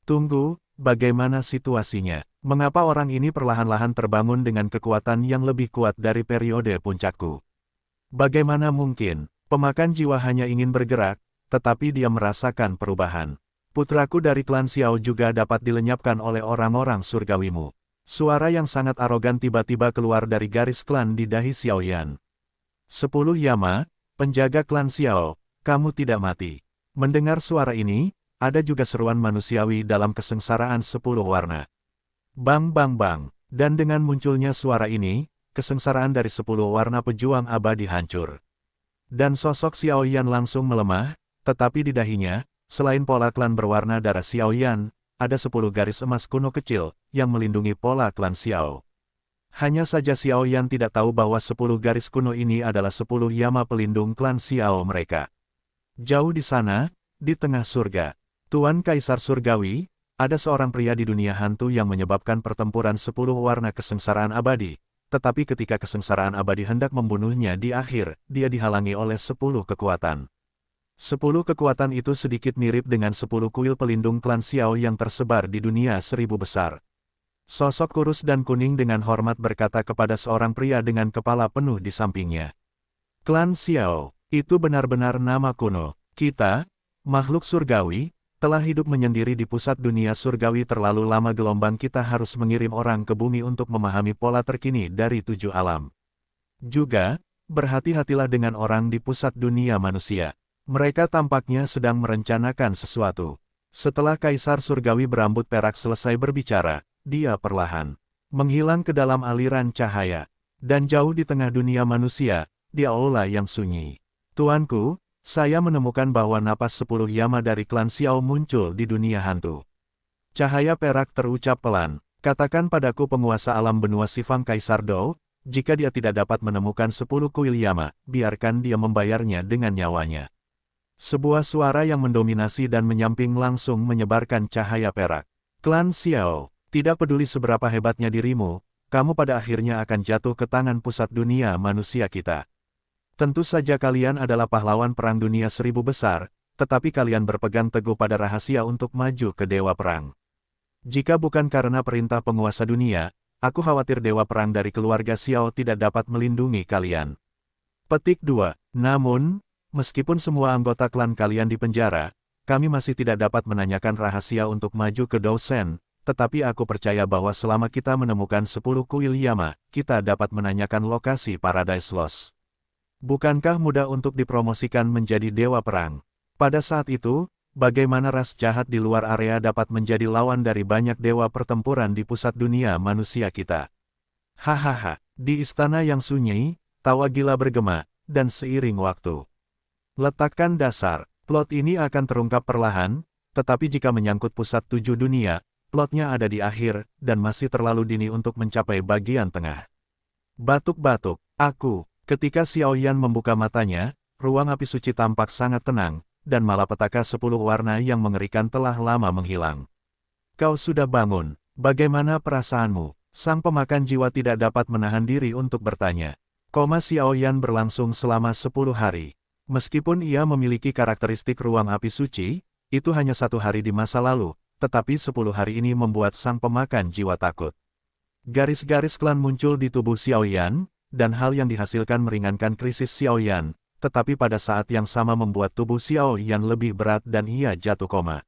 Tunggu, bagaimana situasinya? Mengapa orang ini perlahan-lahan terbangun dengan kekuatan yang lebih kuat dari periode puncakku? Bagaimana mungkin? Pemakan jiwa hanya ingin bergerak, tetapi dia merasakan perubahan. Putraku dari klan Xiao juga dapat dilenyapkan oleh orang-orang surgawimu. Suara yang sangat arogan tiba-tiba keluar dari garis klan di dahi Xiaoyan. 10 Yama, penjaga klan Xiao, kamu tidak mati. Mendengar suara ini, ada juga seruan manusiawi dalam kesengsaraan 10 warna. Bang bang bang, dan dengan munculnya suara ini, kesengsaraan dari 10 warna pejuang abadi hancur. Dan sosok Xiaoyan langsung melemah, tetapi di dahinya, selain pola klan berwarna darah Xiaoyan, ada 10 garis emas kuno kecil, yang melindungi pola klan Xiao. Hanya saja Xiaoyan tidak tahu bahwa 10 garis kuno ini adalah 10 Yama pelindung klan Xiao mereka. Jauh di sana, di tengah surga, Tuan Kaisar Surgawi, ada seorang pria di dunia hantu yang menyebabkan pertempuran 10 warna kesengsaraan abadi, tetapi ketika kesengsaraan abadi hendak membunuhnya di akhir, dia dihalangi oleh 10 kekuatan. 10 kekuatan itu sedikit mirip dengan 10 kuil pelindung klan Xiao yang tersebar di dunia 1000 besar. Sosok kurus dan kuning dengan hormat berkata kepada seorang pria dengan kepala penuh di sampingnya. Klan Xiao, itu benar-benar nama kuno. Kita, makhluk surgawi, telah hidup menyendiri di pusat dunia surgawi terlalu lama gelombang kita harus mengirim orang ke bumi untuk memahami pola terkini dari 7 alam. Juga, berhati-hatilah dengan orang di pusat dunia manusia. Mereka tampaknya sedang merencanakan sesuatu. Setelah Kaisar Surgawi berambut perak selesai berbicara, dia perlahan menghilang ke dalam aliran cahaya. Dan jauh di tengah dunia manusia, di aula yang sunyi. Tuanku, saya menemukan bahwa napas 10 Yama dari klan Xiao muncul di dunia hantu. Cahaya perak terucap pelan, katakan padaku penguasa alam benua Sifang Kaisar Dou, jika dia tidak dapat menemukan 10 kuil Yama, biarkan dia membayarnya dengan nyawanya. Sebuah suara yang mendominasi dan menyamping langsung menyebarkan cahaya perak. Klan Xiao, tidak peduli seberapa hebatnya dirimu, kamu pada akhirnya akan jatuh ke tangan pusat dunia manusia kita. Tentu saja kalian adalah pahlawan perang dunia 1000 besar, tetapi kalian berpegang teguh pada rahasia untuk maju ke Dewa Perang. Jika bukan karena perintah penguasa dunia, aku khawatir Dewa Perang dari keluarga Xiao tidak dapat melindungi kalian. Petik 2. Namun, meskipun semua anggota klan kalian dipenjara, kami masih tidak dapat menanyakan rahasia untuk maju ke Dousen, tetapi aku percaya bahwa selama kita menemukan 10 kuil Yama, kita dapat menanyakan lokasi Paradise Lost. Bukankah mudah untuk dipromosikan menjadi Dewa Perang? Pada saat itu, bagaimana ras jahat di luar area dapat menjadi lawan dari banyak dewa pertempuran di pusat dunia manusia kita? Hahaha, di istana yang sunyi, tawa gila bergema, dan seiring waktu. Letakkan dasar, plot ini akan terungkap perlahan, tetapi jika menyangkut pusat 7 dunia, plotnya ada di akhir, dan masih terlalu dini untuk mencapai bagian tengah. Batuk-batuk, aku. Ketika Xiao Yan membuka matanya, ruang api suci tampak sangat tenang, dan malapetaka 10 warna yang mengerikan telah lama menghilang. Kau sudah bangun, bagaimana perasaanmu? Sang pemakan jiwa tidak dapat menahan diri untuk bertanya. Koma Xiao Yan berlangsung selama 10 hari. Meskipun ia memiliki karakteristik ruang api suci, itu hanya 1 hari di masa lalu, tetapi 10 hari ini membuat sang pemakan jiwa takut. Garis-garis klan muncul di tubuh Xiao Yan, dan hal yang dihasilkan meringankan krisis Xiao Yan, tetapi pada saat yang sama membuat tubuh Xiao Yan lebih berat dan ia jatuh koma.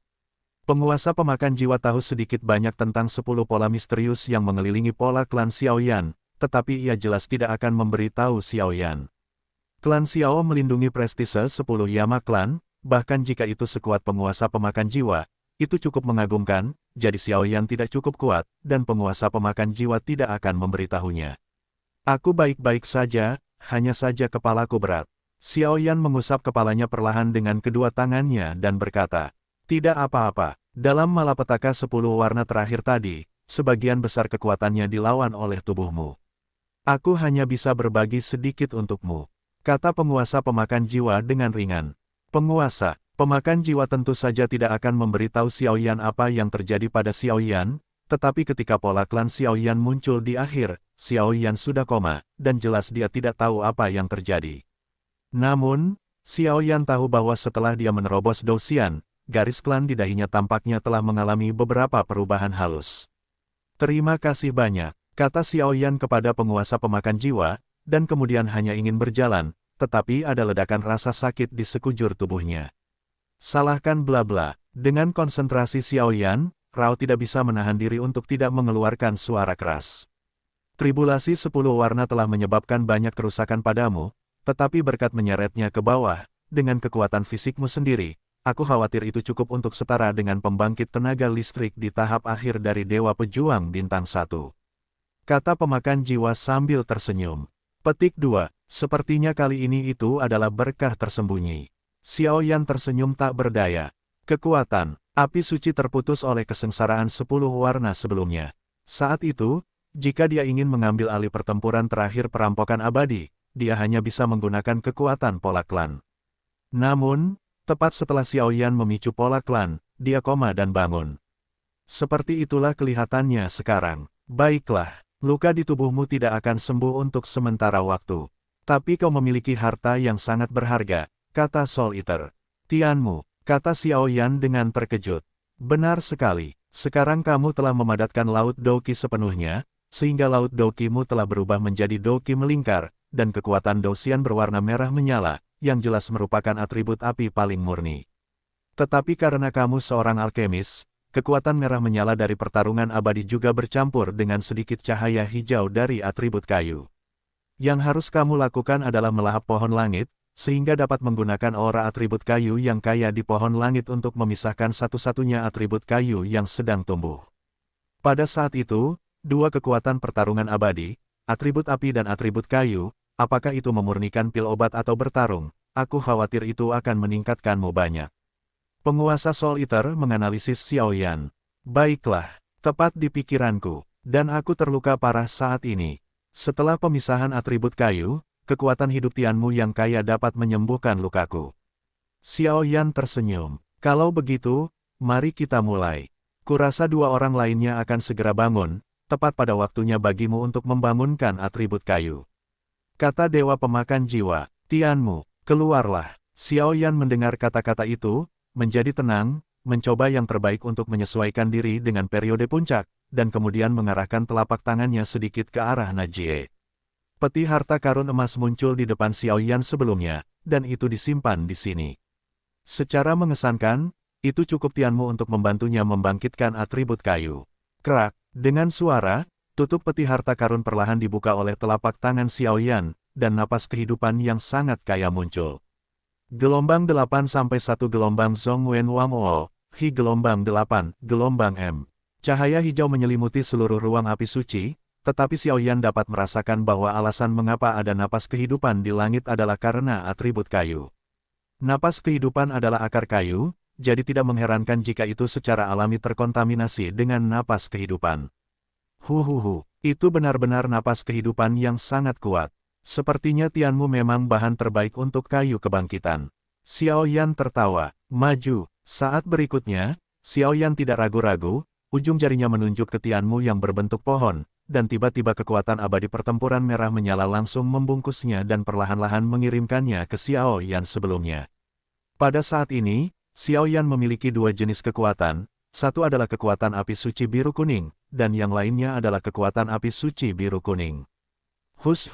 Penguasa pemakan jiwa tahu sedikit banyak tentang 10 pola misterius yang mengelilingi pola klan Xiao Yan, tetapi ia jelas tidak akan memberitahu Xiao Yan. Klan Xiao melindungi prestise 10 Yama klan, bahkan jika itu sekuat penguasa pemakan jiwa, itu cukup mengagumkan, jadi Xiao Yan tidak cukup kuat, dan penguasa pemakan jiwa tidak akan memberitahunya. Aku baik-baik saja, hanya saja kepalaku berat. Xiao Yan mengusap kepalanya perlahan dengan kedua tangannya dan berkata, tidak apa-apa, dalam malapetaka 10 warna terakhir tadi, sebagian besar kekuatannya dilawan oleh tubuhmu. Aku hanya bisa berbagi sedikit untukmu, kata penguasa pemakan jiwa dengan ringan. Penguasa, pemakan jiwa tentu saja tidak akan memberitahu Xiao Yan apa yang terjadi pada Xiao Yan, tetapi ketika pola klan Xiao Yan muncul di akhir, Xiao Yan sudah koma, dan jelas dia tidak tahu apa yang terjadi. Namun, Xiao Yan tahu bahwa setelah dia menerobos Dousian, garis klan di dahinya tampaknya telah mengalami beberapa perubahan halus. Terima kasih banyak, kata Xiao Yan kepada penguasa pemakan jiwa, dan kemudian hanya ingin berjalan, tetapi ada ledakan rasa sakit di sekujur tubuhnya. Salahkan bla-bla, dengan konsentrasi Xiao Yan, Rao tidak bisa menahan diri untuk tidak mengeluarkan suara keras. Tribulasi 10 warna telah menyebabkan banyak kerusakan padamu, tetapi berkat menyeretnya ke bawah, dengan kekuatan fisikmu sendiri, aku khawatir itu cukup untuk setara dengan pembangkit tenaga listrik di tahap akhir dari Dewa Pejuang Bintang 1. Kata pemakan jiwa sambil tersenyum. Petik 2, sepertinya kali ini itu adalah berkah tersembunyi. Xiao Yan tersenyum tak berdaya. Kekuatan, api suci terputus oleh kesengsaraan 10 warna sebelumnya. Saat itu, jika dia ingin mengambil alih pertempuran terakhir perampokan abadi, dia hanya bisa menggunakan kekuatan pola klan. Namun, tepat setelah Xiao Yan memicu pola klan, dia koma dan bangun. Seperti itulah kelihatannya sekarang. Baiklah, luka di tubuhmu tidak akan sembuh untuk sementara waktu. Tapi kau memiliki harta yang sangat berharga, kata Soul Eater. Tianmu, kata Xiao Yan dengan terkejut. Benar sekali, sekarang kamu telah memadatkan Laut Douqi sepenuhnya, sehingga Laut Douqimu telah berubah menjadi Douqi melingkar, dan kekuatan Douxian berwarna merah menyala, yang jelas merupakan atribut api paling murni. Tetapi karena kamu seorang alkemis, kekuatan merah menyala dari pertarungan abadi juga bercampur dengan sedikit cahaya hijau dari atribut kayu. Yang harus kamu lakukan adalah melahap pohon langit, sehingga dapat menggunakan aura atribut kayu yang kaya di pohon langit untuk memisahkan satu-satunya atribut kayu yang sedang tumbuh. Pada saat itu, dua kekuatan pertarungan abadi, atribut api dan atribut kayu, apakah itu memurnikan pil obat atau bertarung, aku khawatir itu akan meningkatkanmu banyak. Penguasa Soul Eater menganalisis Xiao Yan. Baiklah, tepat di pikiranku, dan aku terluka parah saat ini. Setelah pemisahan atribut kayu, kekuatan hidup Tianmu yang kaya dapat menyembuhkan lukaku. Xiao Yan tersenyum. Kalau begitu, mari kita mulai. Kurasa dua orang lainnya akan segera bangun, tepat pada waktunya bagimu untuk membangunkan atribut kayu. Kata Dewa Pemakan Jiwa, Tianmu, keluarlah. Xiao Yan mendengar kata-kata itu, menjadi tenang, mencoba yang terbaik untuk menyesuaikan diri dengan periode puncak, dan kemudian mengarahkan telapak tangannya sedikit ke arah Najie. Peti harta karun emas muncul di depan Xiao Yan sebelumnya, dan itu disimpan di sini. Secara mengesankan, itu cukup Tianmu untuk membantunya membangkitkan atribut kayu. Krak, dengan suara, tutup peti harta karun perlahan dibuka oleh telapak tangan Xiao Yan, dan napas kehidupan yang sangat kaya muncul. Gelombang 8-1 gelombang Zhong Wen Wang O, Hi gelombang 8, gelombang M. Cahaya hijau menyelimuti seluruh ruang api suci, tetapi Xiao Yan dapat merasakan bahwa alasan mengapa ada napas kehidupan di langit adalah karena atribut kayu. Napas kehidupan adalah akar kayu, jadi tidak mengherankan jika itu secara alami terkontaminasi dengan napas kehidupan. Itu benar-benar napas kehidupan yang sangat kuat. Sepertinya Tianmu memang bahan terbaik untuk kayu kebangkitan. Xiao Yan tertawa, maju. Saat berikutnya, Xiao Yan tidak ragu-ragu, ujung jarinya menunjuk ke Tianmu yang berbentuk pohon, dan tiba-tiba kekuatan abadi pertempuran merah menyala langsung membungkusnya dan perlahan-lahan mengirimkannya ke Xiao Yan sebelumnya. Pada saat ini, Xiao Yan memiliki dua jenis kekuatan, satu adalah kekuatan api suci biru kuning, dan yang lainnya adalah kekuatan api suci biru kuning. Hus.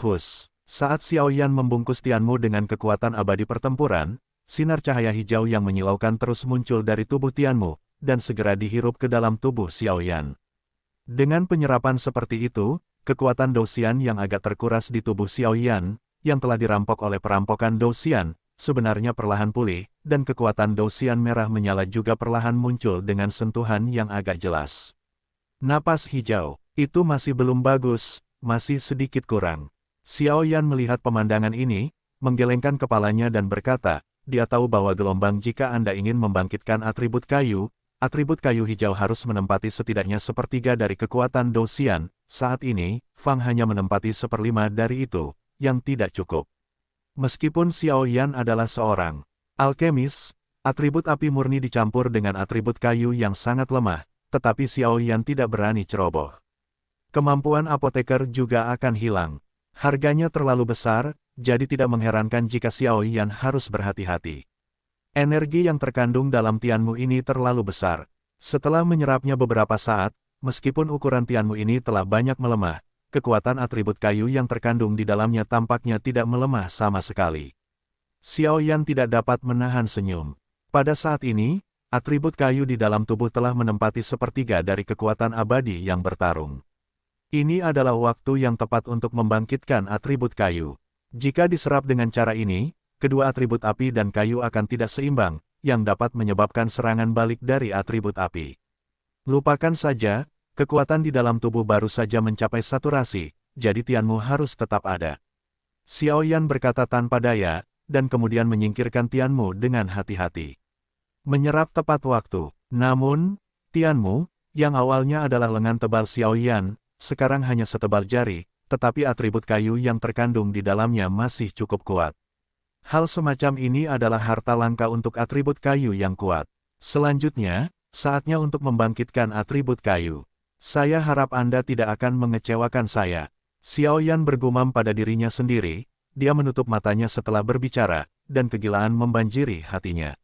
Saat Xiao Yan membungkus Tianmu dengan kekuatan abadi pertempuran, sinar cahaya hijau yang menyilaukan terus muncul dari tubuh Tianmu, dan segera dihirup ke dalam tubuh Xiao Yan. Dengan penyerapan seperti itu, kekuatan Douxian yang agak terkuras di tubuh Xiao Yan, yang telah dirampok oleh perampokan Douxian, sebenarnya perlahan pulih, dan kekuatan Douxian merah menyala juga perlahan muncul dengan sentuhan yang agak jelas. Napas hijau, itu masih belum bagus, masih sedikit kurang. Xiao Yan melihat pemandangan ini, menggelengkan kepalanya dan berkata, dia tahu bahwa gelombang jika Anda ingin membangkitkan atribut kayu hijau harus menempati setidaknya sepertiga dari kekuatan Douxian. Saat ini, Fang hanya menempati 1/5 dari itu, yang tidak cukup. Meskipun Xiao Yan adalah seorang alkemis, atribut api murni dicampur dengan atribut kayu yang sangat lemah, tetapi Xiao Yan tidak berani ceroboh. Kemampuan apoteker juga akan hilang. Harganya terlalu besar, jadi tidak mengherankan jika Xiao Yan harus berhati-hati. Energi yang terkandung dalam Tianmu ini terlalu besar. Setelah menyerapnya beberapa saat, meskipun ukuran Tianmu ini telah banyak melemah, kekuatan atribut kayu yang terkandung di dalamnya tampaknya tidak melemah sama sekali. Xiao Yan tidak dapat menahan senyum. Pada saat ini, atribut kayu di dalam tubuh telah menempati sepertiga dari kekuatan abadi yang bertarung. Ini adalah waktu yang tepat untuk membangkitkan atribut kayu. Jika diserap dengan cara ini, kedua atribut api dan kayu akan tidak seimbang, yang dapat menyebabkan serangan balik dari atribut api. Lupakan saja, kekuatan di dalam tubuh baru saja mencapai saturasi, jadi Tianmu harus tetap ada. Xiao Yan berkata tanpa daya, dan kemudian menyingkirkan Tianmu dengan hati-hati. Menyerap tepat waktu. Namun, Tianmu, yang awalnya adalah lengan tebal Xiao Yan, sekarang hanya setebal jari, tetapi atribut kayu yang terkandung di dalamnya masih cukup kuat. Hal semacam ini adalah harta langka untuk atribut kayu yang kuat. Selanjutnya, Saatnya untuk membangkitkan atribut kayu. Saya harap Anda tidak akan mengecewakan saya. Xiao Yan bergumam pada dirinya sendiri, dia menutup matanya setelah berbicara, dan kegilaan membanjiri hatinya.